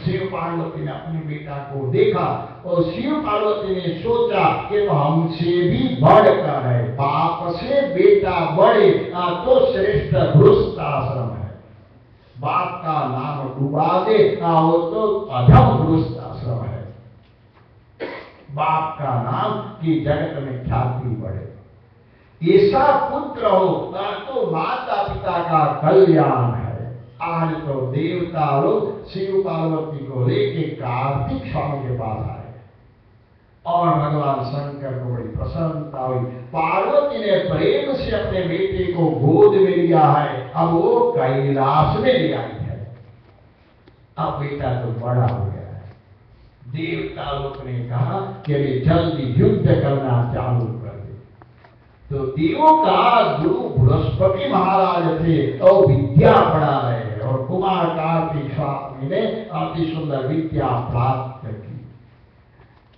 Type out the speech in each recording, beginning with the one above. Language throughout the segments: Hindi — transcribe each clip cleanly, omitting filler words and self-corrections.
शिव पार्वती ने अपने बेटा को देखा और शिव पार्वती ने सोचा कि तो हमसे भी बढ़कर है, बाप से बेटा बड़े तो श्रेष्ठ गृहस्थाश्रम है। बाप का नाम डुबा दे वो तो अधम गृहस्थाश्रम है। बाप का नाम की जगत में ख्याति बढ़े, ऐसा पुत्र हो तो माता पिता का कल्याण है। आज तो देवता लोग शिव पार्वती को लेके कार्तिक स्वामी के पास आए और भगवान शंकर को बड़ी प्रसन्नता हुई। पार्वती ने प्रेम से अपने बेटे को गोद में लिया है, अब वो कैलाश में ले आई है। अब बेटा तो बड़ा हो गया है। देवता लोग ने कहा कि वे जल्दी युद्ध करना चालू कर दे। तो देवों का गुरु बृहस्पति महाराज थे और विद्या पढ़ा रहे और कुमार कार्तिक स्वामी ने अति सुंदर विद्या प्राप्त की।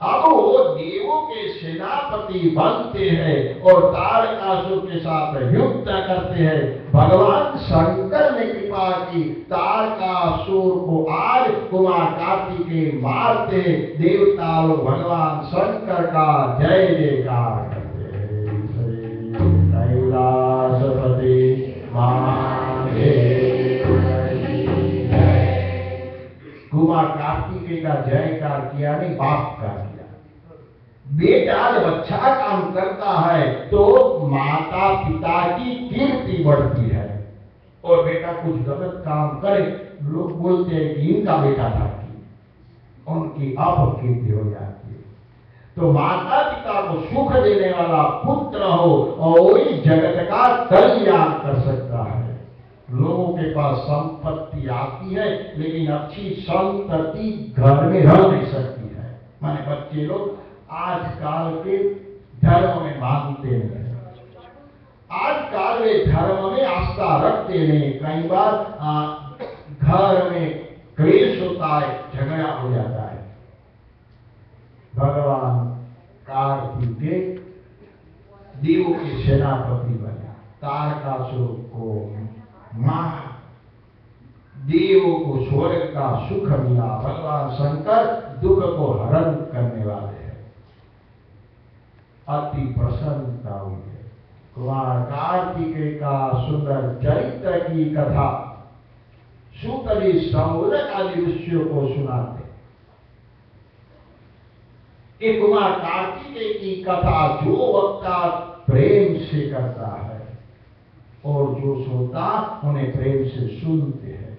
अब वो देवों के सेनापति बनते हैं और तारकासुर के साथ युद्ध करते हैं। भगवान शंकर ने कृपा की, तारकासुर को आज कुमार कार्तिकेय मारते। देवता लोग भगवान शंकर का जय जयकार करते हैं। कैलाशपति कुमार कार्तिकेय का जयकार किया नहीं, बाप का किया। बेटा जब अच्छा काम करता है तो माता पिता की कीर्ति बढ़ती है, और बेटा कुछ गलत काम करे लोग बोलते हैं कि इनका बेटा था, उनकी अपकीर्ति हो जाती है। तो माता पिता को सुख देने वाला पुत्र हो और वही जगत का कल्याण कर सकता है। लोगों के पास संपत्ति आती है लेकिन अच्छी संतति घर में रह नहीं सकती है। माने बच्चे लोग आजकल के धर्म में मानते नहीं, आजकल वे धर्म में आस्था रखते नहीं। कई बार घर में क्लेश होता है, झगड़ा हो जाता है। भगवान कार्तिकेय देवों के सेनापति बने, तारकासुर को मार, देवों को स्वर्ग का सुख मिला। भगवान शंकर दुख को हरण करने वाले हैं, अति प्रसन्नता हुई है। कुमार कार्तिकेय का सुंदर चरित्र की कथा सूतली सौनक आदि ऋषियों को सुनाते। ये कुमार कार्तिकेय की कथा जो वक्ता प्रेम से करता है और जो श्रोता उन्हें प्रेम से सुनते हैं,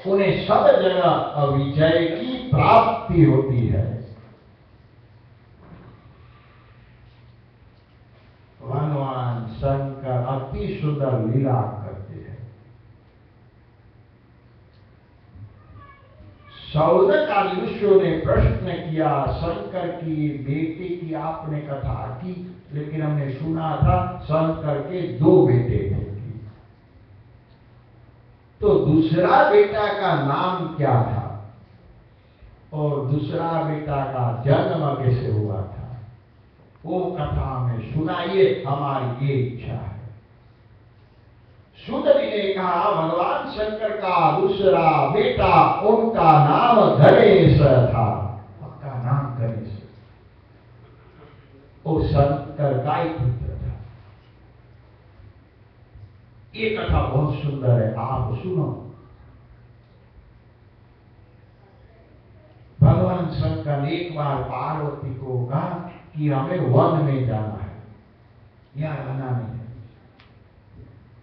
उन्हें सब जगह विजय की प्राप्ति होती है। भगवान शंकर अति सुंदर लीला करते हैं। सौनक आदि ऋषियों ने प्रश्न किया, शंकर की बेटे की आपने कथा की, लेकिन हमने सुना था शंकर के 2 बेटे थे, तो दूसरा बेटा का नाम क्या था और दूसरा बेटा का जन्म कैसे हुआ था, वो कथा हमें सुनाइए, हमारी ये इच्छा है। सुतली ने कहा भगवान शंकर का दूसरा बेटा, उनका नाम गणेश था। उनका नाम गणेश, वो शंकर का ही पुत्र था। ये कथा बहुत सुंदर है, आप सुनो। भगवान शंकर ने एक बार पार्वती को कहा कि हमें वन में जाना है, यहाँ रहना नहीं है।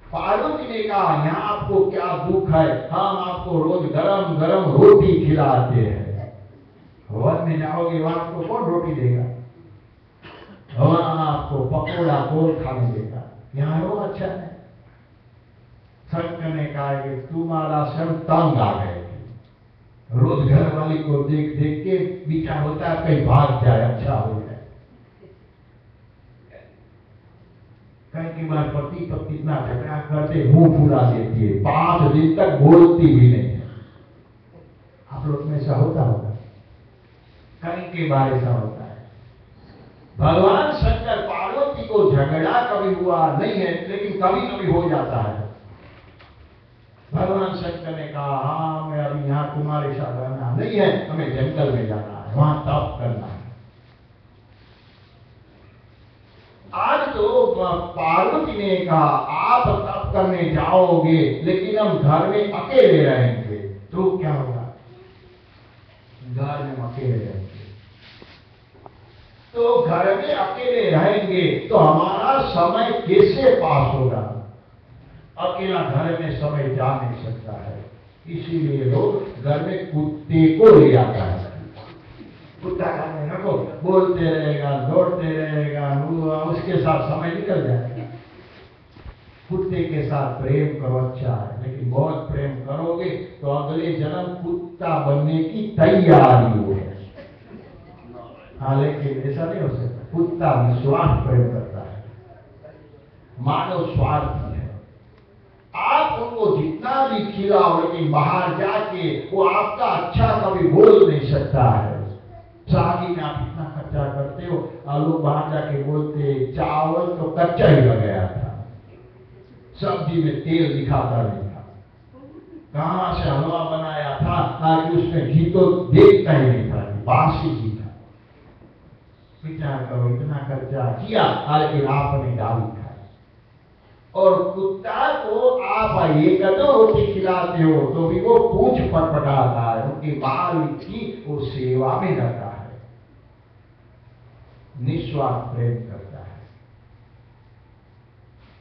पार्वती ने कहा यहाँ आपको क्या दुख है, हम आपको रोज गरम गरम रोटी खिलाते हैं। वन में जाओगे वहां आपको कौन रोटी देगा, वहां आपको पकौड़ा कौन खाने देगा, यहाँ वो अच्छा है। शंकर ने कहा कि तुम्हारा सब तंग आ गए, रोज घर वाली को देख देख के विचार होता है कहीं भाग जाए, अच्छा हो जाए। कई बार पति पत्नी इतना झगड़ा करते, मुंह फुला देती है, 5 दिन तक बोलती भी नहीं है। आप लोग में ऐसा होता होगा, कई के बार ऐसा होता है। भगवान शंकर पार्वती को झगड़ा कभी हुआ नहीं है, लेकिन कभी कभी हो जाता है। भगवान शंकर ने कहा, हाँ मैं अभी यहाँ तुम्हारे साथ रहना नहीं है, हमें जंगल में जाना है, वहां तप करना है। आज तो पार्वती ने कहा, आप तप करने जाओगे लेकिन हम घर में अकेले रहेंगे, तो क्या होगा? घर में अकेले रहेंगे तो घर में अकेले रहेंगे तो हमारा समय कैसे पास होगा? अकेला घर में समय जा नहीं सकता है, इसीलिए लोग घर में कुत्ते को ले आता है। कुत्ता घर में रखो, बोलते रहेगा, दौड़ते रहेगा, उसके साथ समय निकल जाएगा। कुत्ते के साथ प्रेम करो, अच्छा है, लेकिन बहुत प्रेम करोगे तो अगले जन्म कुत्ता बनने की तैयारी हो। हाँ, लेकिन ऐसा नहीं हो सकता। कुत्ता निस्वार्थ प्रेम करता है, मानव स्वार्थी है। आप उनको जितना भी खिलाओ, लेकिन बाहर जाके वो आपका अच्छा कभी बोल नहीं सकता है। शादी में आप इतना खर्चा करते हो और लोग बाहर जाके बोलते चावल तो कच्चा ही लग गया था, सब्जी में तेल दिखाता नहीं था, कहां से हलवा बनाया था ताकि उसमें घी तो देखता ही नहीं था, बासी घी था। विचार करो, इतना खर्चा किया लेकिन आपने गाली खाई। और कुत्ता को आप एक दो रोटी खिलाते हो तो भी वो पूंछ पटपटाता है, उनकी मालिक की वो सेवा में रहता है, निस्वार्थ प्रेम करता है।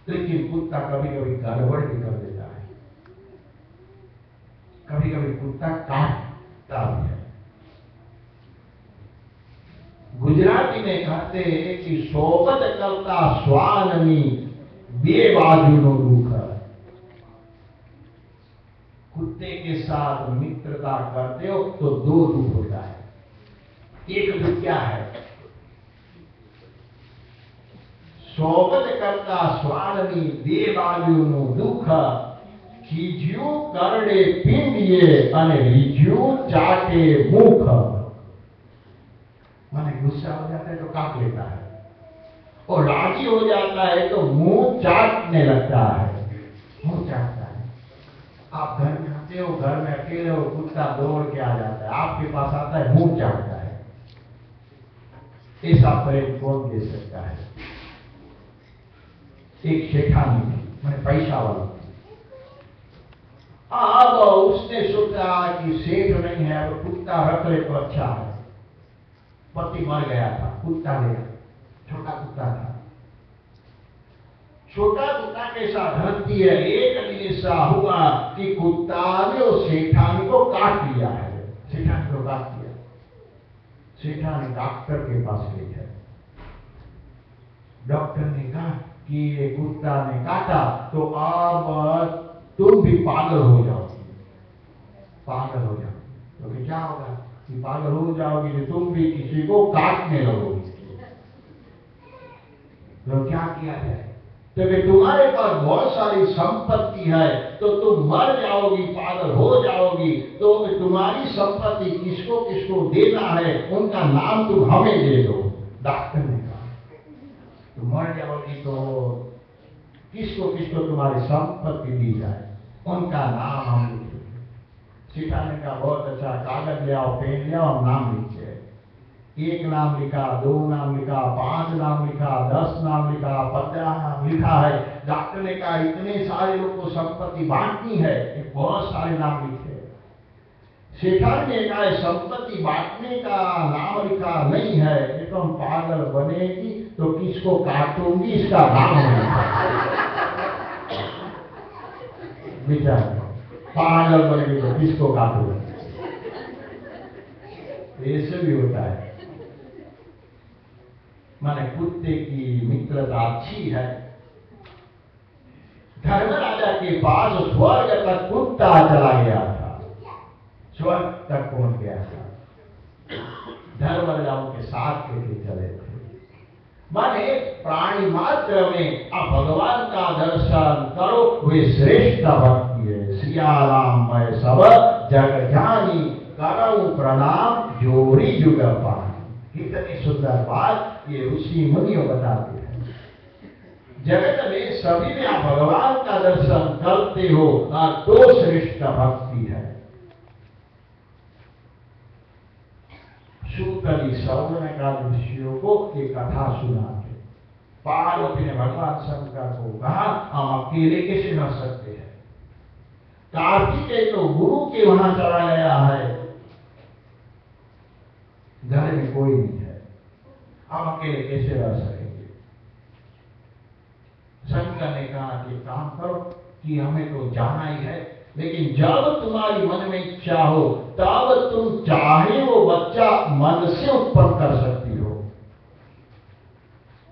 लेकिन कुत्ता कभी कभी गड़बड़ भी कर देता है, कभी कभी कुत्ता काटता भी है। गुजराती में कहते हैं कि सोबत करता स्वाननी बे बाजुनो दुख। कुत्ते के साथ मित्रता करते हो तो दो दुख होता है। एक दुख क्या है? सोबत करता स्वाननी बे बाजुनो दुख, खीज्यू करड़े पींडिए अने रीज्यू चाटे मुख। माने गुस्सा हो जाता है तो काट लेता है, और राजी हो जाता है तो मुंह चाटने लगता है, मुंह चाटता है। आप घर में आते हो, घर में अकेले हो, कुत्ता दौड़ के आ जाता है, आपके पास आता है, मुंह चाटता है। ऐसा प्रेम कौन दे सकता है? एक शेठानी थी, मैंने पैसा वाली थी। अब उसने सोचा कि सेठ नहीं है, अब कुत्ता रख ले तो अच्छा है। पति मर गया था, कुत्ता ले, छोटा कुत्ता था। छोटा कुत्ता के साथ धरती है। एक दिन ऐसा हुआ कि कुत्ता ने उस सेठानी को काट लिया है, सेठानी को काट दिया। सेठानी डॉक्टर के पास गई है। डॉक्टर ने कहा कि ये कुत्ता ने काटा तो अब तुम भी पागल हो जाओगी, पागल हो जाओगी। तो क्या होगा कि पागल हो जाओगी तो तुम भी किसी को काटने लगोगी। तो क्या किया जाए? तो तुम्हारे पास बहुत सारी संपत्ति है तो तुम मर जाओगी, पागल हो जाओगी, तो तुम्हारी संपत्ति किसको किसको देना है उनका नाम तुम हमें दे दो। डॉक्टर ने कहा तुम मर जाओगी तो किसको किसको तुम्हारी संपत्ति दी जाए, उनका नाम हम लिखेंगे। सिखाने का बहुत अच्छा, कागज ले आओ, पेन ले आओ, नाम लिखे। एक नाम लिखा, दो नाम लिखा, 5 नाम लिखा, 10 नाम लिखा, 15 नाम लिखा है। डॉक्टर ने कहा इतने सारे लोग को संपत्ति बांटनी है, बहुत सारे नाम लिखे। शेठानी ने कहा संपत्ति बांटने का नाम लिखा नहीं है, ये तो हम पागल बनेगी तो किसको काटूंगी इसका नाम विचार, पागल बनेगी तो किसको काटूंगी। ऐसे भी होता है। माने कुत्ते की मित्रता अच्छी है। धर्मराजा के पास स्वर्ग तक कुत्ता चला गया था, स्वर्ग तक पहुंच गया था। धर्मराजाओं के साथ लेके चले थे। माने प्राणी मात्र में आप भगवान का दर्शन करो, वे श्रेष्ठ भक्ति है। सिया राम मैं सब जग जानी, करऊं प्रणाम जोड़ी जुग पानी। कितनी सुंदर बात ये ऋषि मुनियों बताते हैं। जगत में सभी में आप भगवान का दर्शन करते हो तो श्रेष्ठ भक्ति है। सूतली सौन का ऋषियों को एक कथा सुनाते, पार्वती ने भगवान शंकर को कहा हम अकेले कैसे रह सकते हैं, कार्तिकेय तो गुरु के वहां चला गया है, घर में कोई नहीं है, हम अकेले कैसे रह सकेंगे। शंकर ने कहा कि काम करो कि हमें तो जाना ही है, लेकिन जब तुम्हारी मन में इच्छा हो तब तुम चाहे वो बच्चा मन से उत्पन्न कर सकती हो।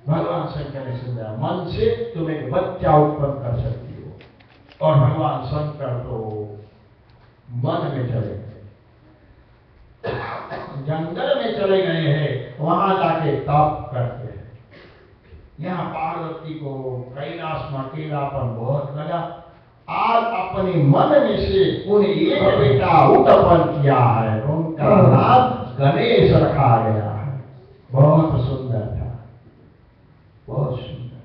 भगवान शंकर ने समझा मन से तुम एक बच्चा उत्पन्न कर सकती हो। और भगवान शंकर तो मन में चले गए, जंगल में चले गए हैं, वहां जाके तप करते हैं। यहाँ पार्वती को कैलाश में अकेलापन बहुत लगा। आज अपने मन में से उन्हें एक बेटा उत्पन्न किया है, उनका नाम गणेश रखा गया है। बहुत सुंदर था, बहुत सुंदर,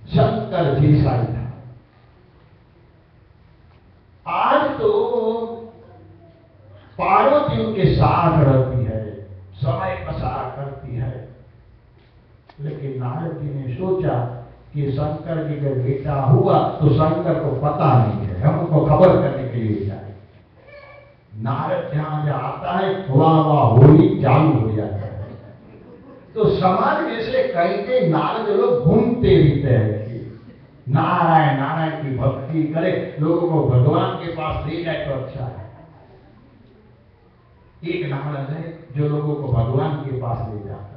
शंकर जी सा ही था। आज तो पार्वती उनके साथ रहती है, समय पसार करती है, लेकिन नारद जी ने सोचा कि शंकर जी का बेटा हुआ तो शंकर को पता नहीं है, हम उनको खबर करने के लिए जाए। नारद जहां जहां आता है वहां होली चालू हो जाता है। तो समाज में से कई नारद लोग घूमते रहते हैं कि नारायण नारायण की भक्ति करे, लोगों को भगवान के पास ले जाए तो अच्छा है। एक नारद है जो लोगों को भगवान के पास ले जाता है।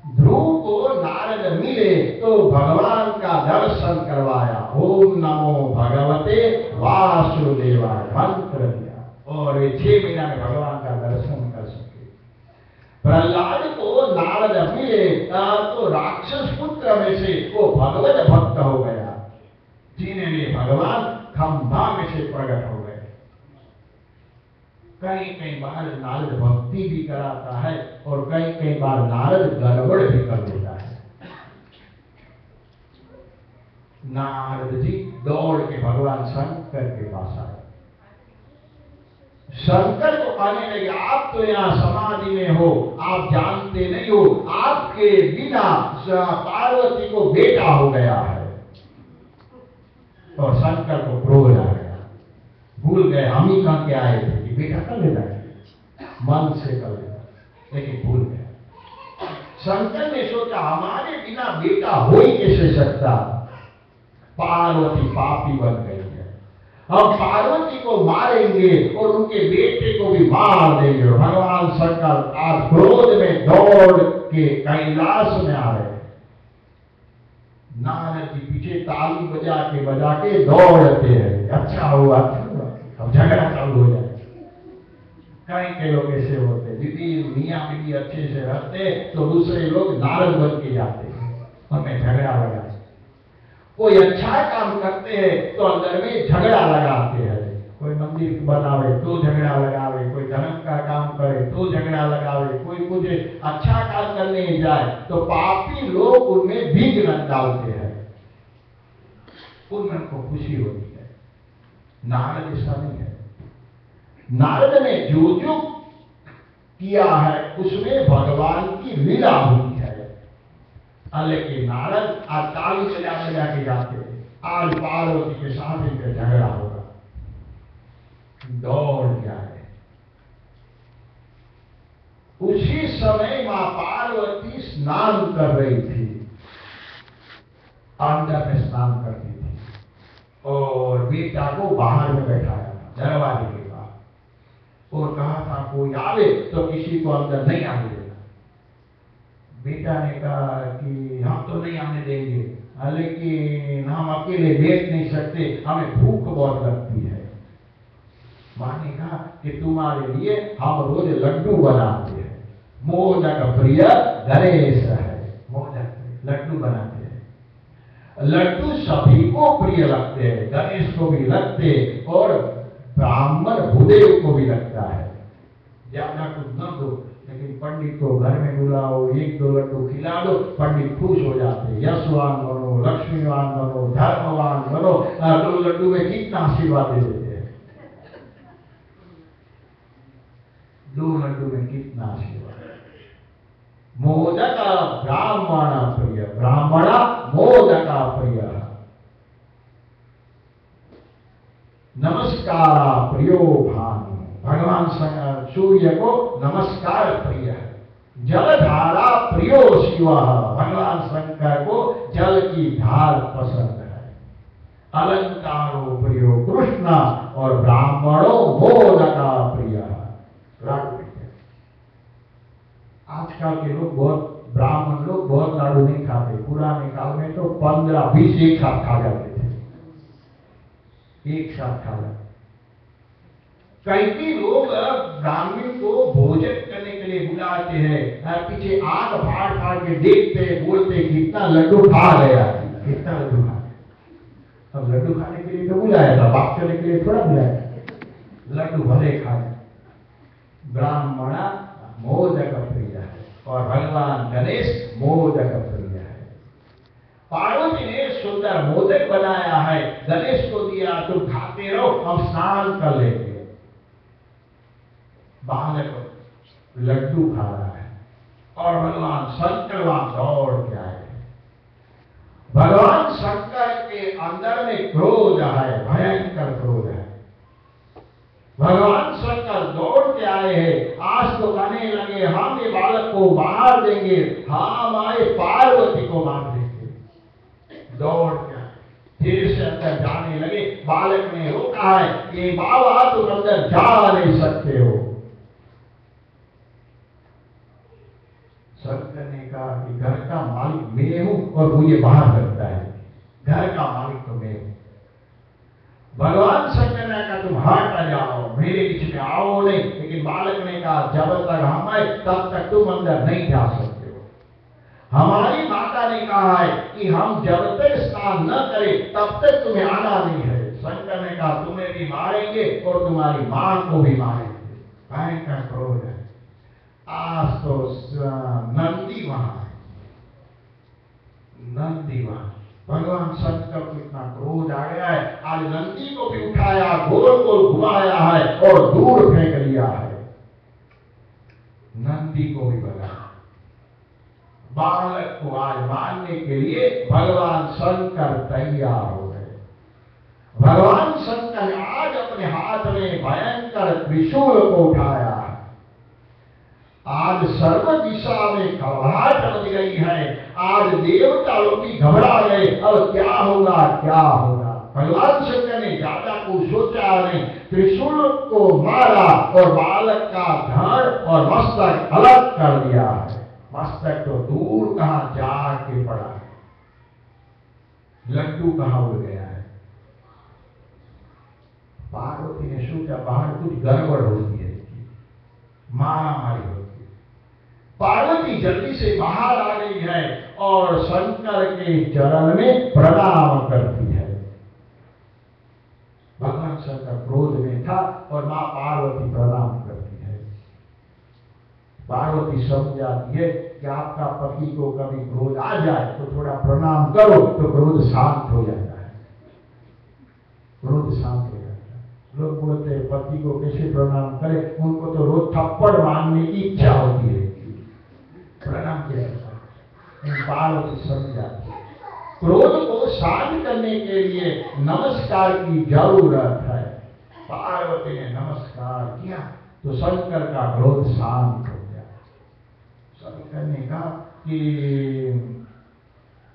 ध्रुव को नारद मिले तो भगवान का दर्शन करवाया, ओम नमो भगवते वासुदेवाय मंत्र दिया और 6 महीना में भगवान का दर्शन कर सके। प्रहलाद को नारद मिले तो राक्षस पुत्र में से वो भगवत भक्त हो गया, जिन्हें लिए भगवान खंभा में से प्रकट हो गए। कई बार नारद भक्ति भी कराता है और कई बार नारद गड़बड़ भी कर देता है। नारद जी दौड़ के भगवान शंकर के पास आए, शंकर को कहने लगे आप तो यहाँ समाधि में हो, आप जानते नहीं हो आपके बिना पार्वती को बेटा हो गया है। और शंकर को क्रोध आ गया, भूल गए हम ही कहाँ के आए थे कि बेटा कर लेना है, मन से कर लेना, लेकिन भूल गया। शंकर ने सोचा हमारे बिना बेटा हो ही कैसे सकता, पार्वती पापी बन गई है, हम पार्वती को मारेंगे और उनके बेटे को भी मार देंगे। भगवान शंकर आज क्रोध में दौड़ के कैलाश में आ रहे। नारद जी पीछे ताली बजा के दौड़ते हैं, अच्छा हुआ अब झगड़ा चालू हो जाए। कई लोग ऐसे होते, दीदी मियाँ बीवी अच्छे से रहते तो दूसरे लोग नारद बन के जाते हैं, हमें झगड़ा लगा। कोई अच्छा काम करते हैं तो अंदर में झगड़ा लगाते हैं, कोई मंदिर बनावे तो झगड़ा लगावे, कोई धर्म का काम करे तो झगड़ा लगावे, कोई कुछ अच्छा काम करने जाए तो पापी लोग उनमें विघ्न डालते हैं, उनमें उनको खुशी होती है। नारद ऐसा नहीं है, नारद ने जो जो किया है उसमें भगवान की लीला हुई है। लेकिन नारद आज ताली बजा के जाते, आज पार्वती के साथ इनका झगड़ा होगा, दौड़ जाए। उसी समय मां पार्वती स्नान कर रही थी, अंदर में स्नान करती थी और बेटा को बाहर में बैठाया था दरवाजे के पास और कहा था कोई आवे तो किसी को अंदर नहीं आने देना। बेटा ने कहा कि हम तो नहीं आने देंगे, लेकिन हम अकेले बैठ नहीं सकते, हमें भूख बहुत लगती है। मां ने कहा कि तुम्हारे लिए हम रोज लड्डू बनाते हैं, मोदक प्रिय गणेश है, मोदक लड्डू बनाते हैं। लड्डू सभी को प्रिय लगते हैं, गणेश को भी लगते और ब्राह्मण भूदेव को भी लगता है। ज्यादा कुछ न दो, लेकिन पंडित को घर में बुलाओ, 1-2 लड्डू खिला दो, पंडित खुश हो जाते हैं। यशवान बनो, लक्ष्मीवान बनो, धर्मवान बनो। 2 लड्डू में कितना आशीर्वाद दे देते हैं। 2 लड्डू में कितना आशीर्वाद। मोदक ब्राह्मण प्रिय, ब्राह्मण मोदक प्रिय, नमस्कार प्रियो भानु। भगवान सूर्य को नमस्कार प्रिय है। जलधारा प्रियो शिव, भगवान शंकर को जल की धार पसंद है। अलंकारो प्रियो कृष्ण और ब्राह्मणों मोदका प्रिय। आजकल के लोग बहुत, ब्राह्मण लोग बहुत लाडू नहीं खाते। पुराने काल में तो 15-20 एक साथ खा जाते थे, एक साथ खा जाते। कई लोग ब्राह्मण को भोजन करने के लिए बुलाते हैं, पीछे आग फाड़ फाड़ के देखते, बोलते कितना लड्डू खा गया, कितना लड्डू खा गया। अब लड्डू खाने के लिए तो बुलाया था, बात करने के लिए थोड़ा बुलाया। लड्डू भले खाए। ब्राह्मण मोदक प्रिय है और भगवान गणेश मोदक प्रिय है। पार्वती ने सुंदर मोदक बनाया है, गणेश को दिया, तुम खाते रहो, हम स्नान कर लेंगे। बालक लड्डू खा रहा है और भगवान शंकर वहां दौड़ के आए। भगवान शंकर के अंदर में क्रोध है, भयंकर क्रोध है। भगवान शंकर दौड़ के आए हैं, आज तो कहने लगे हम ये बालक को मार देंगे, हम आए पार्वती को मार देंगे। दौड़ के आए, फिर से अंदर जाने लगे। बालक ने रोका है, ये बाबा तुम अंदर जा नहीं सकते हो। शंकर ने कहा कि घर का मालिक मैं हूं और मुझे बाहर रखता है, घर का मालिक तो मैं हूं। भगवान शंकर ने कहा तुम हट जाओ, मेरे बीच में आओ नहीं। लेकिन बालक ने कहा जब तक हम आए तब तक तुम अंदर नहीं जा सकते हो। हमारी माता ने कहा है कि हम जब तक स्नान न करें तब तक तुम्हें आना नहीं है। शंकर ने कहा तुम्हें भी मारेंगे और तुम्हारी मां को भी मारेंगे। भयंकर क्रोध है। आज तो नंदी वहां है, नंदी वहां। भगवान शंकर को इतना क्रोध आ गया है, आज नंदी को भी उठाया, गोल गोल घुमाया है और दूर फेंक लिया है। नंदी को भी भगाया। बालक को आज मारने के लिए भगवान शंकर तैयार हो गए। भगवान शंकर ने आज अपने हाथ में भयंकर त्रिशूल को उठाया है। आज सर्व दिशा में घबराहट मच गई है। आज देवता लोग भी घबरा गए, अब क्या होगा, क्या होगा। भगवान शंकर ने ज्यादा कुछ सोचा नहीं, त्रिशूल को मारा और बालक का धड़ और मस्तक अलग कर दिया है। मस्तक तो दूर कहां जाके पड़ा है, लड्डू कहां उड़ गया है। पार्वती ने सोचा बाहर कुछ गड़बड़ होती है, मारा मारी होती है। पार्वती जल्दी से बाहर आ गई है और शंकर के चरण में प्रणाम करती है। भगवान शंकर क्रोध में था और मां पार्वती प्रणाम करती है। पार्वती समझ जाती है कि आपका पति को कभी क्रोध आ जाए तो थोड़ा प्रणाम करो तो क्रोध शांत हो जाता है, क्रोध शांत हो जाता है। लोग बोलते हैं पति को कैसे प्रणाम करें, उनको तो रोज थप्पड़ मारने की इच्छा होती है, प्रणाम किया जाता है। पार्वती समझ जाती है क्रोध को शांत करने के लिए नमस्कार की जरूरत है। पार्वती ने नमस्कार किया तो शंकर का क्रोध शांत हो गया। शंकर ने कहा कि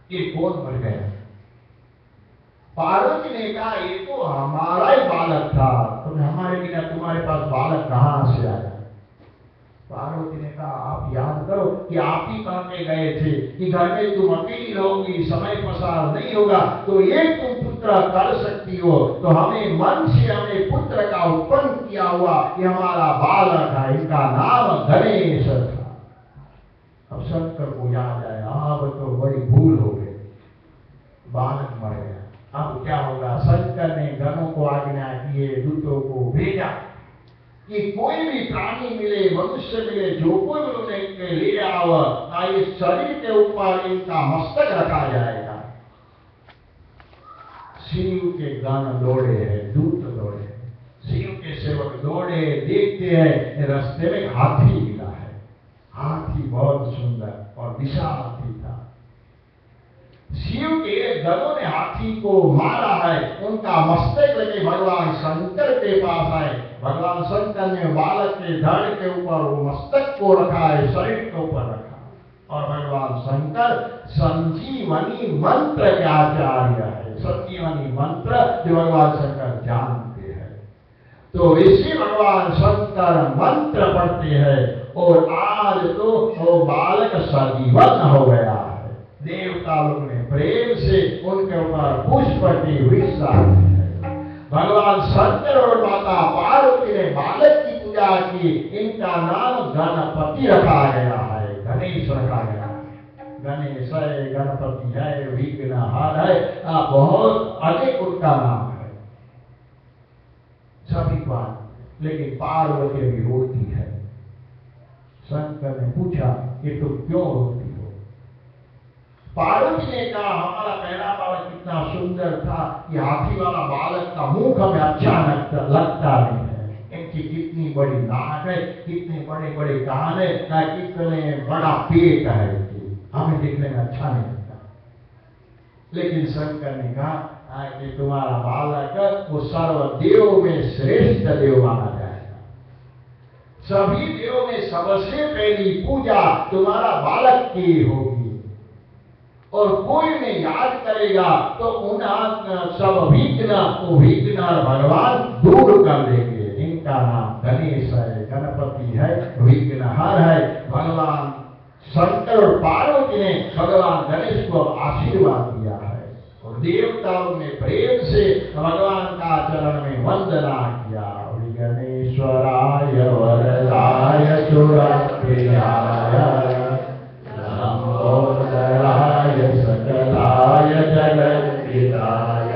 ये कौन मर गया। पार्वती ने कहा ये तो हमारा ही बालक था, तो हमारे बिना तुम्हारे पास बालक कहां से आया। पार्वती ने कहा आप याद करो कि आप ही कह के गए थे कि घर में तुम अकेली रहोगी, समय पसार नहीं होगा, तो एक तुम पुत्र कर सकती हो। तो हमें मन से हमें पुत्र का उत्पन्न किया हुआ ये हमारा बालक है, इनका नाम गणेश था। अब शंकर को याद आया अब तो बड़ी भूल हो गई, बालक मर गया। अब क्या होगा। शंकर ने गणों को आज्ञा किए, दूतों को भेजा कि कोई भी प्राणी मिले, मनुष्य मिले, जो कोई भी उन्हें ले आओ, इस शरीर के ऊपर इनका मस्तक रखा जाएगा। शिव के गण दौड़े हैं, दूत दौड़े हैं, शिव के सेवक दौड़े, देखते हैं रास्ते में हाथी मिला है। हाथी बहुत सुंदर और विशाल हाथी था। शिव के गणों ने हाथी को मारा है, उनका मस्तक लेके भगवान शंकर के पास आए। भगवान शंकर ने बालक के धड़ के ऊपर वो मस्तक को रखा है, शरीर के ऊपर रखा, और भगवान शंकर संजीवनी मंत्र के आचार्य है। संजीवनी मंत्र जो भगवान शंकर जानते हैं, तो इसी भगवान शंकर मंत्र पढ़ते हैं, और आज तो वो बालक सजीवन हो गया है। देवता लोग ने प्रेम से उनके ऊपर पुष्प की वर्षा की है। भगवान शंकर और माता पार्वती ने बालक की पूजा की। इनका नाम गणपति रखा गया है, गणेश रखा गया है। गणेश है, गणपति है, विघ्नहर है, बहुत अनेक उनका नाम है सभी बात। लेकिन पार्वती भी रोती है। शंकर ने पूछा कि तुम क्यों रोती हो? पार्वती ने कहा, हमारा पहला बालक कितना सुंदर था, कि हाथी वाला बालक का मुख हमें अच्छा लगता नहीं है। इनकी कितनी बड़ी नाक है, कितने बड़े बड़े कान है, कितने बड़ा पेट है, हमें देखने में अच्छा नहीं लगता। लेकिन शंकर ने कहा कि तुम्हारा बालक वो सर्वदेव में श्रेष्ठ देव माना जाएगा। सभी देवों में सबसे पहली पूजा तुम्हारा बालक की होगी, और कोई ने याद करेगा तो उन्हें सब विघ्न भगवान दूर कर देंगे। इनका नाम गणेश है, गणपति है, विघ्नहर है। भगवान शंकर और पार्वती ने भगवान गणेश को आशीर्वाद दिया है, और देवताओं ने प्रेम से भगवान का चरण में वंदना किया। गणेश्वराय वरदाय सुरप्रियाय लंबोदराय सकलाय जगद्विदाय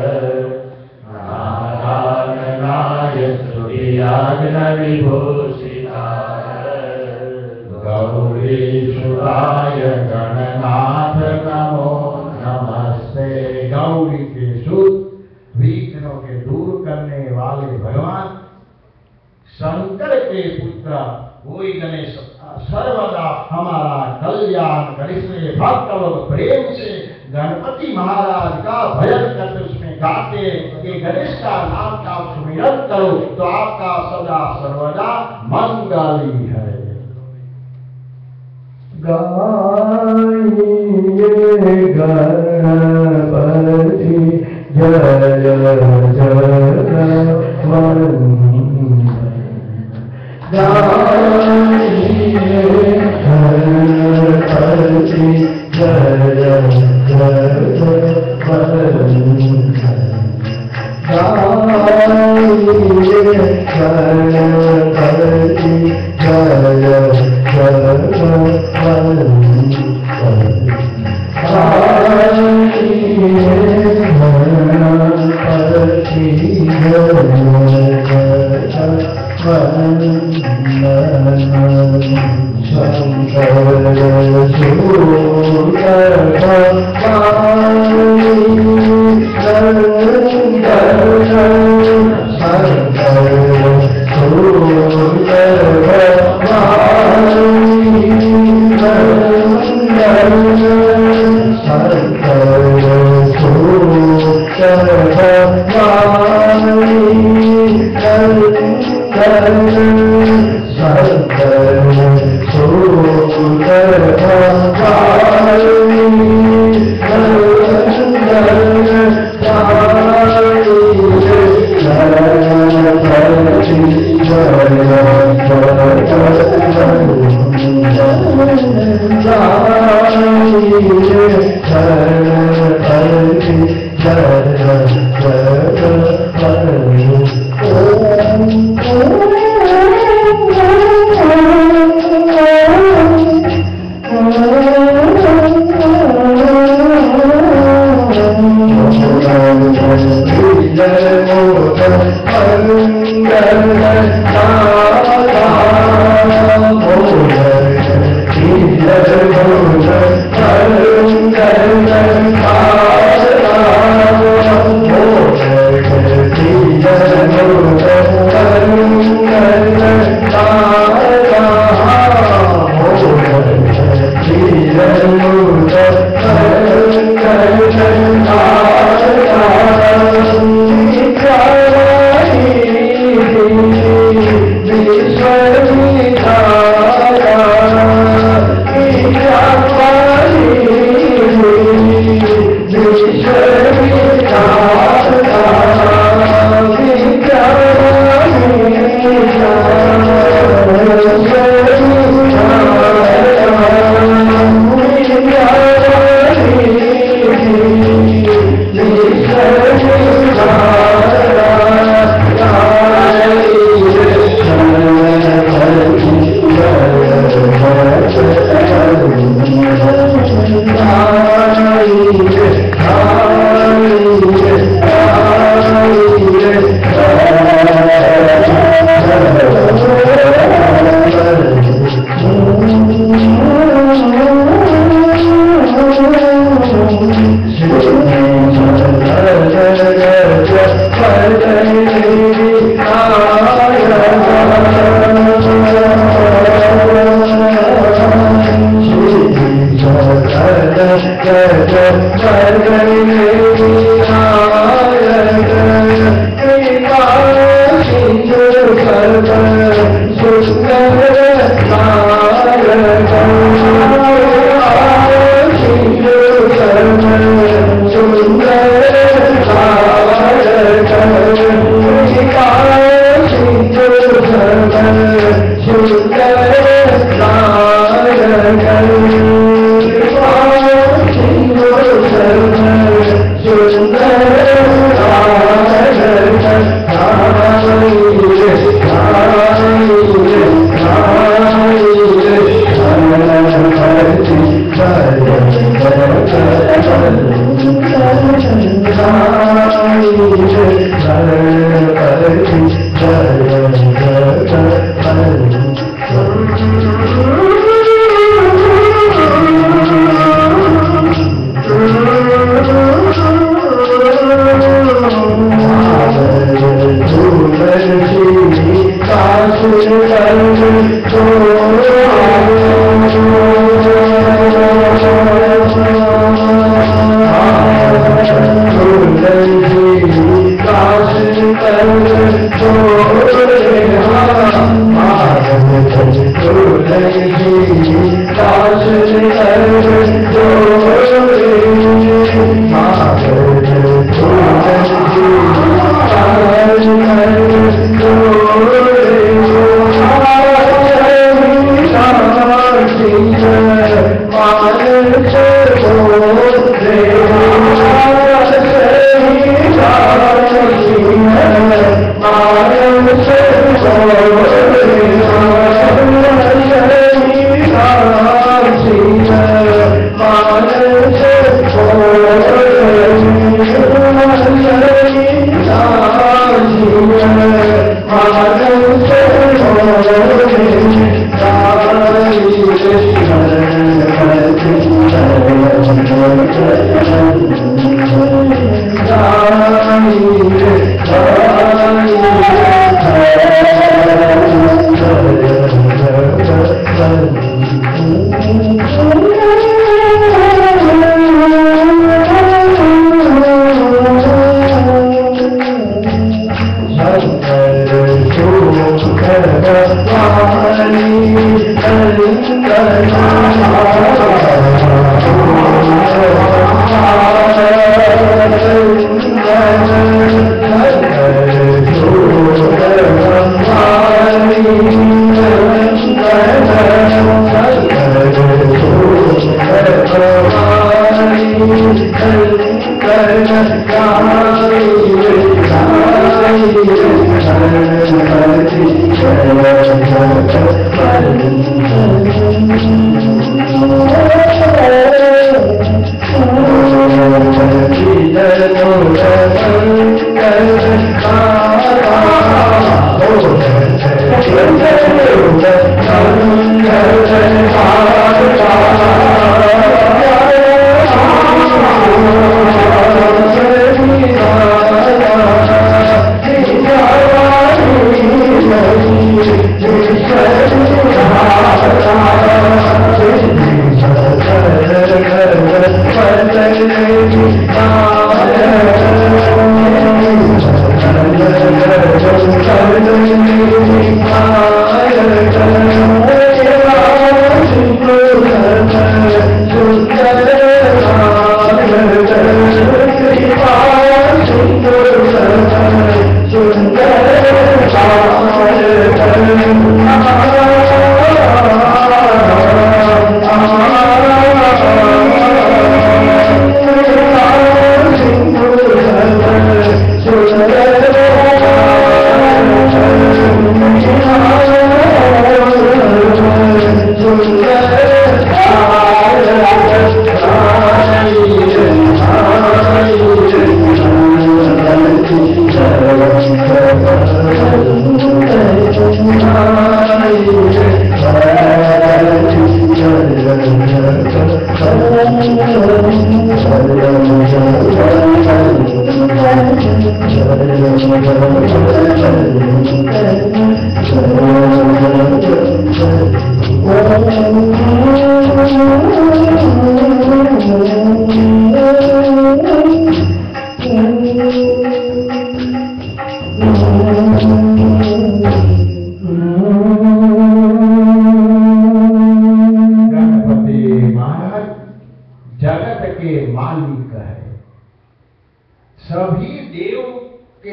नारायणाय स्तुतियाग्न विभूषिताय गौरीशुराय गणनाथ नमो नमस्ते। गौरी के सुत विघ्नों के दूर करने वाले भगवान शंकर के पुत्र वही गणेश सर्वदा हमारा कल्याण कर। इसलिए भक्त लोग प्रेम से गणपति महाराज का भजन करते, उसमें गाते कि गणेश का नाम का सुमिरन करो तो आपका सदा सर्वदा मंगली है। गाइए गणपति जय जय Oh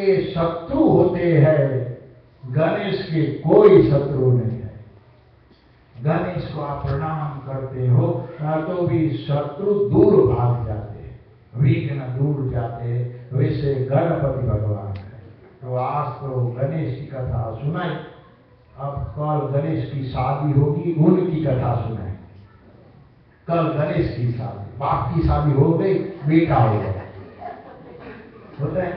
के शत्रु होते हैं, गणेश के कोई शत्रु नहीं है। गणेश को आप प्रणाम करते हो तो भी शत्रु दूर भाग जाते हैं, विघ्न दूर जाते हैं। वैसे गणपति भगवान है। तो आज तो गणेश की कथा सुनाई, अब कल गणेश की शादी होगी, उनकी कथा सुनाई। कल गणेश की शादी, बाप की शादी हो गई, बेटा हो गया, होता है।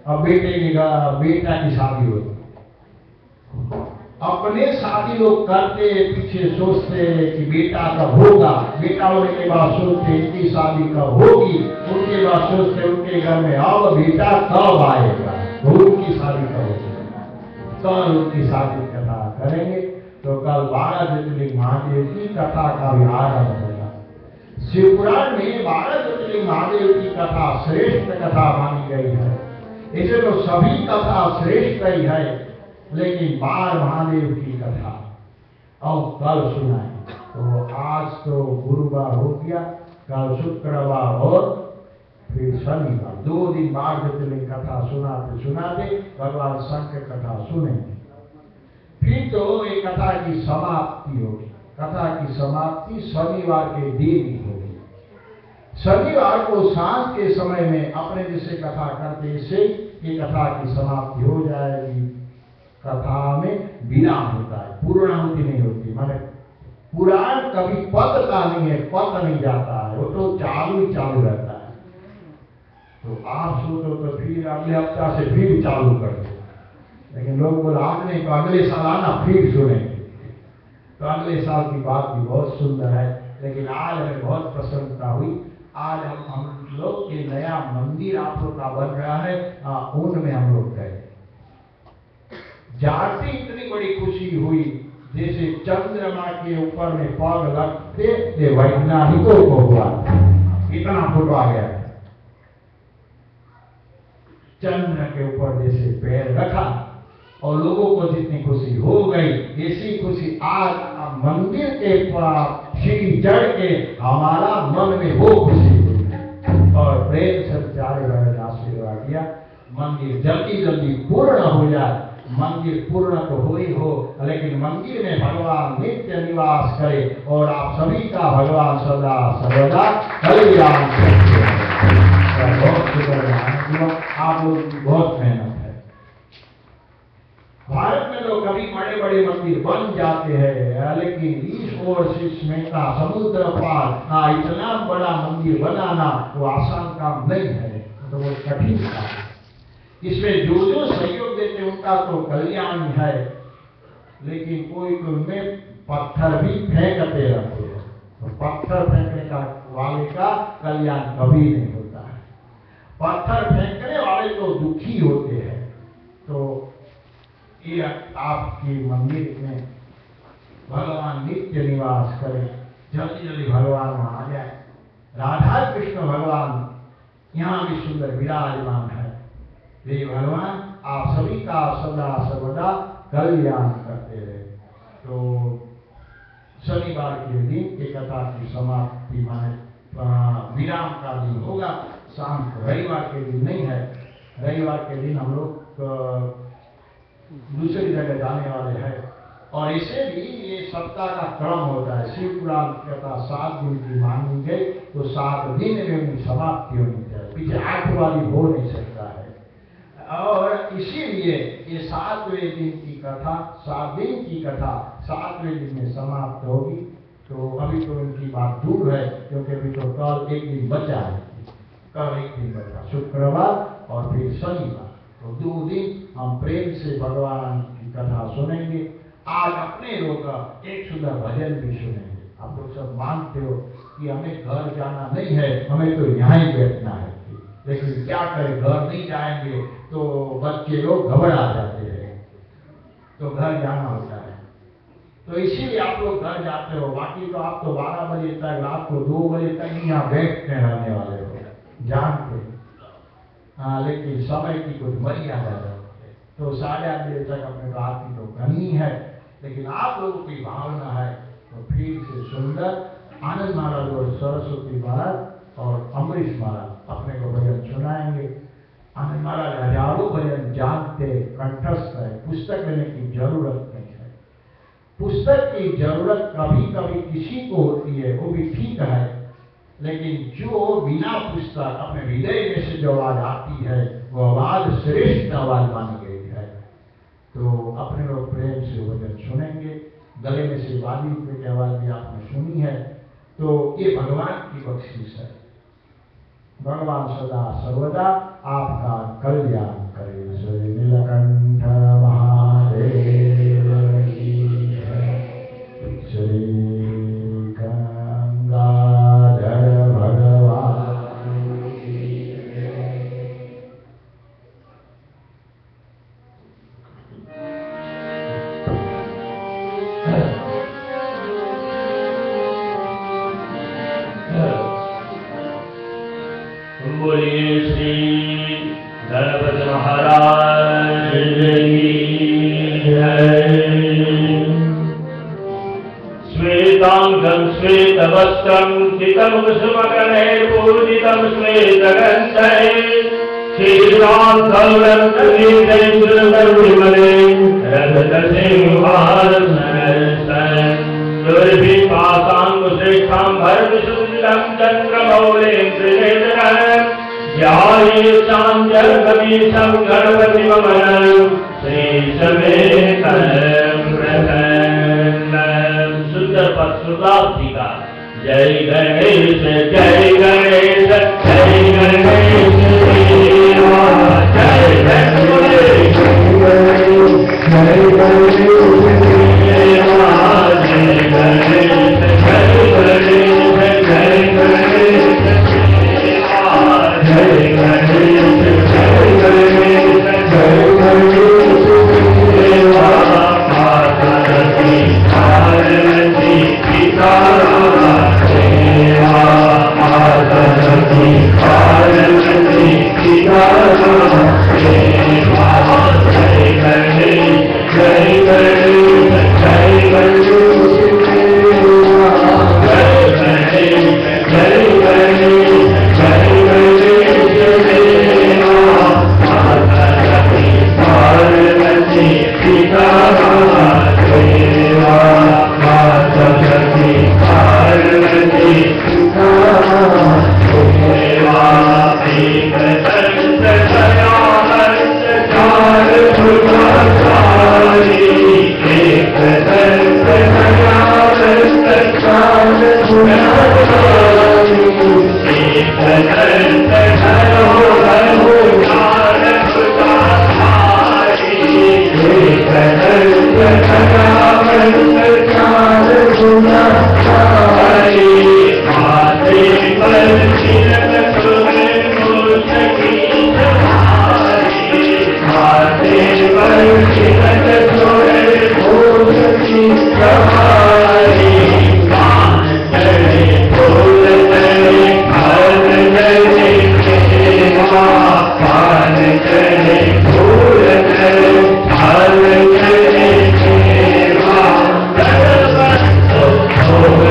अब बेटा की शादी होती। अपने शादी लोग करते पीछे सोचते कि बेटा कब होगा, बेटा होने के बाद सोचते इनकी शादी कब होगी, उनके बाद सोचते उनके घर में अब बेटा कब आएगा, उनकी शादी कब होगी। कल उनकी शादी कथा करेंगे। तो कल 12 ज्योतिर्लिंग महादेव की कथा का भी आरंभ होगा। शिवपुराण में 12 ज्योतिर्लिंग महादेव की कथा श्रेष्ठ कथा मानी गई है। इसे तो सभी कथा श्रेष्ठ ही है, लेकिन 12 महादेव की कथा अब कल सुनाए। तो आज तो गुरुवार हो गया, कल शुक्रवार और फिर शनिवार, 2 दिन 12 ज्योतिर्लिंग कथा सुनाते सुनाते भगवान शंकर कथा सुनेंगे। फिर तो एक कथा की समाप्ति होगी। कथा की समाप्ति शनिवार के दिन ही होगी। शनिवार को सांझ के समय में अपने जैसे कथा करते से ये कथा की समाप्ति हो जाएगी। कथा में विराम होता है, पूर्णाहुति नहीं होती। माने पुराण कभी पतता नहीं है, पत नहीं जाता है, वो तो चालू ही चालू रहता है। तो आप सोचो तो फिर अगले हफ्ता से फिर चालू कर दो, लेकिन लोग बोला आज नहीं तो अगले साल आना फिर सुनेंगे। तो अगले साल की बात भी बहुत सुंदर है, लेकिन आज हमें बहुत प्रसन्नता हुई। आज हम लोग के नया मंदिर आप लोग का बन रहा है, उनमें हम लोग गए। जाते इतनी बड़ी खुशी हुई जैसे चंद्रमा के ऊपर में पग रखते वैज्ञानिकों को हुआ, इतना फोटो आ गया। चंद्र के ऊपर जैसे पैर रखा और लोगों को जितनी खुशी हो गई, ऐसी खुशी आज मंदिर के सीढ़ी चढ़ के हमारा मन में वो खुशी हुई। और प्रेम से चारे बहन आशीर्वाद दिया, मंदिर जल्दी जल्दी पूर्ण हो जाए। मंदिर पूर्ण तो हो ही हो, लेकिन मंदिर में भगवान नित्य निवास करे और आप सभी का भगवान सदा सर्वदा कल्याण करते हैं। बहुत शुक्रिया, आप लोग की बहुत मेहनत है। भारत में तो कभी बड़े बड़े मंदिर बन जाते हैं, लेकिन इस ओर से मेहता समुद्र पार इतना बड़ा मंदिर बनाना वो आसान काम नहीं है, तो वो कठिन काम है। इसमें जो जो सहयोग देते उनका तो कल्याण है, लेकिन कोई उनमें पत्थर भी फेंकते रहते हैं, तो पत्थर फेंकने का वाले का कल्याण कभी नहीं होता है। पत्थर फेंकने वाले तो दुखी होते हैं। तो ये आपके मंदिर में भगवान नित्य निवास करें, जल्दी जल्दी भगवान वहां आ जाए। राधा कृष्ण भगवान यहाँ भी सुंदर विराजमान है। ये भगवान आप सभी का सदा सर्वदा कल्याण करते रहे। तो शनिवार के दिन एक कथा की समाप्ति माने विराम का दिन होगा, शाम को। रविवार के दिन नहीं है, रविवार के दिन हम लोग दूसरी जगह जाने वाले हैं। और इसे भी ये सप्ताह का क्रम होता है। शिव पुराण की कथा 7 दिन की मानी गई, तो 7 दिन में उनकी समाप्ति होनी चाहिए, पीछे 8 वाली हो नहीं सकता है। और इसीलिए ये 7वें दिन की कथा, 7 दिन की कथा 7वें दिन में समाप्त होगी। तो अभी तो उनकी बात दूर है, क्योंकि अभी तो कल एक दिन बचा है, कल एक दिन बचा, शुक्रवार और फिर शनिवार। तो 2 दिन हम प्रेम से भगवान की कथा सुनेंगे। आज अपने लोग एक सुंदर भजन भी सुनेंगे। आप लोग सब मानते हो कि हमें घर जाना नहीं है, हमें तो यहाँ ही बैठना है, लेकिन क्या करें, घर नहीं जाएंगे तो बच्चे लोग घबरा जाते हैं, तो घर जाना होता है। तो इसीलिए आप लोग घर जाते हो। बाकी तो आप तो 12 बजे तक, रात को 2 बजे तक ही यहाँ बैठते रहने वाले हो, जानते हो। लेकिन समय की कुछ मर्यादा है, तो 8:30 बजे तक अपने तो आरती तो करनी है। लेकिन आप लोगों की भावना है तो फिर से सुंदर आनंद महाराज और सरस्वती महाराज और अमरीश महाराज अपने को भजन सुनाएंगे। અને મારા હજારો भजन जानते कंठस्थ है, पुस्तक लेने की जरूरत नहीं है। पुस्तक की जरूरत कभी कभी किसी को होती है, वो भी ठीक है, लेकिन जो बिना पुस्तक अपने हृदय में से जो आवाज आती है वो आवाज श्रेष्ठ आवाज मानी गई है। तो अपने लोग प्रेम से वचन सुनेंगे, गले में से वादी की आवाज भी आपने सुनी है। तो ये भगवान की बख्शिश है। भगवान सदा सर्वदा आपका कल्याण करे। श्री नीलकंठ महादेव की जय। श्री गंगाधर भगवान की जय। बोलिए श्री गणपति महाराज की जय। श्वेतांगं श्वेतवस्त्रं चितं कुसुमकणैर्पूजितं श्वेतगन्धैः श्रीरामधौरत्नविमले रजतसिंहासनस्थं दुर्भिपाशाङ्कुश्रेष्ठां भरतशुक्लं चन्द्रमौलिं त्रिनेत्रं ध्यायेतां जगदीशं गणपतिममलं श्रीसमेतं प्रसन्नं। सुंदर पद श्रुतार्थी का जय गणेश जय गणेश जय गणेश देवा जय गणेश जय गणेश देवा जय गणेश जय गणेश जय गणेश देवा जय गणेश जय गणेश जय गणेश देवा पार्वती पार्वती पिता देवा पार्वती पार्वती पिता देवा जय गणेश जय गणेश जय गणेश देवा जय गणेश जय गणेश जय गणेश देवा पार्वती पार्वती पिता देवा पार्वती पार्वती पिता देवा एक दंत दयावंत चार भुजाधारी एक दंत दयावंत चार भुजाधारी एक दंत धरोहरो चार भुजाधारी एक दंत दयावंत चार भुजाधारी माथे पर तिलक शोभे मूषकी सवारी माथे पर तिलक शोभे मूषकी सवारी कान चढ़े फूल चढ़े कान चढ़े देवा कान चढ़े फूल चढ़े कान चढ़े देवा सर्वतो भोग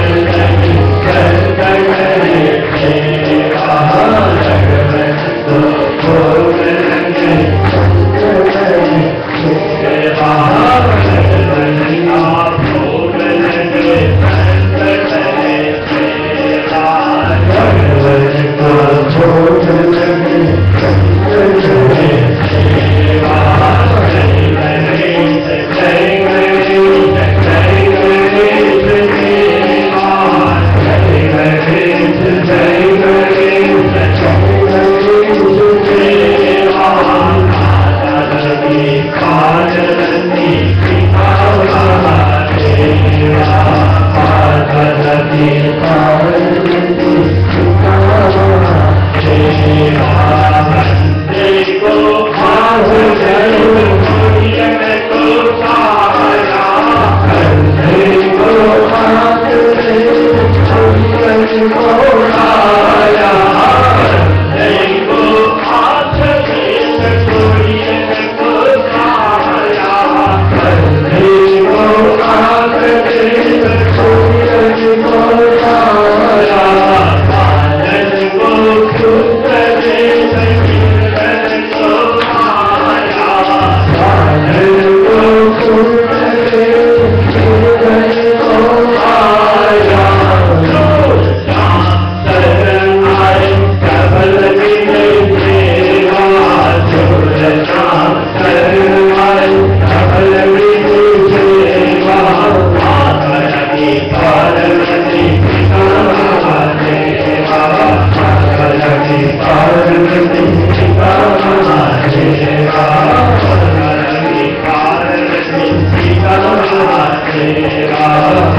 राम